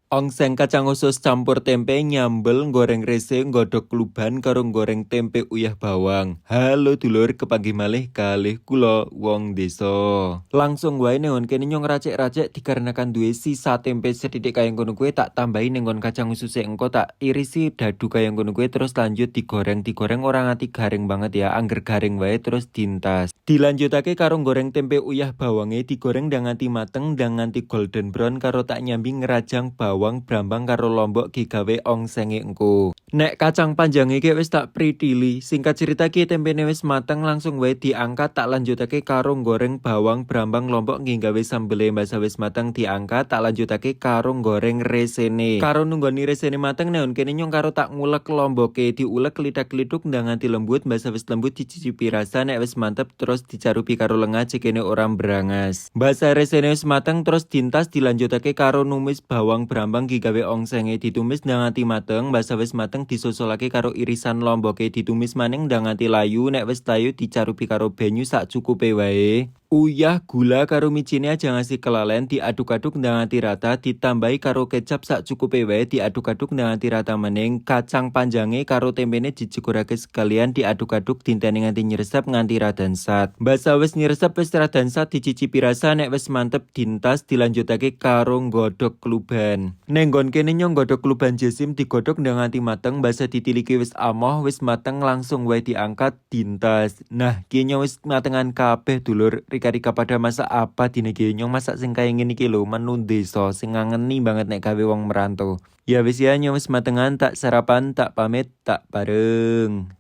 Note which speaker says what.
Speaker 1: Ongseng kacang usus campur tempe nyambel goreng rese nggodhog kluban karo goreng tempe uyah bawang. Halo dulur, kepanggih malih kalih kula wong desa. Langsung wae neon kene nyong racik-racik dikarenakan duwe sisa tempe sethithik kaya ngono kuwi tak tambahi ning nggon kacang ususe engko tak irisi dadu kaya ngono kuwi terus lanjut digoreng ora nganti garing banget ya. Angger garing wae terus dintas. Dilanjutake karo goreng tempe uyah bawange digoreng ndang nganti mateng ndang nganti golden brown karo tak nyambi ngerajang bawang brambang karo lombok digawe ongsenge engko. Nek kacang panjang iki wis tak pritili, singkat cerita ki tempene wis mateng langsung wae diangkat tak lanjutake karo goreng bawang brambang lombok nggih gawe sambele mbasa wis mateng diangkat tak lanjutake karo goreng resene. Karo nunggoni resene mateng neon kene nyong karo tak ngulek lomboke diulek lidak-liduk ndang nganti lembut mbasa wis lembut dicicipi rasa nek wis mantep terus dicarupi karo lenga cekene ora mbrangas. Mbasa resene wis mateng terus dintas dilanjutake karo numis bawang brambang digawe ongsenge ditumis ndang nganti mateng mbasa wis mateng disusulake karo irisan lomboke ditumis maning ndang nganti layu nek wis layu dicarupi karo banyu sak cukupe wae. Uyah gula karo micine aja ngasih kelalen diaduk-aduk ndang nganti rata ditambahi karo kecap sak cukupe wae diaduk-aduk ndang nganti rata meneng kacang panjange karo tempene dijekurake sekalian diaduk-aduk dinteni nganti nyresep nganti radansat. Mbasa wis nyresep wis radansat dicicipi rasa nek wis mantep dintas dilanjutake karo nggodhog kluban. Neng nggon kene nyong nggodhog kluban jesim digodhog ndang nganti mateng mbasa ditiliki wis amoh wis mateng langsung wae diangkat dintas. Nah, ki nyong wis matengan kabeh dulur. Rika-rika pada masak apa dine iki nyong masak sing kaya ngene iki lho menu desa sing ngangeni banget nek gawe wong merantau. Ya wis ya nyong wis matengan tak sarapan tak pamit tak bareng.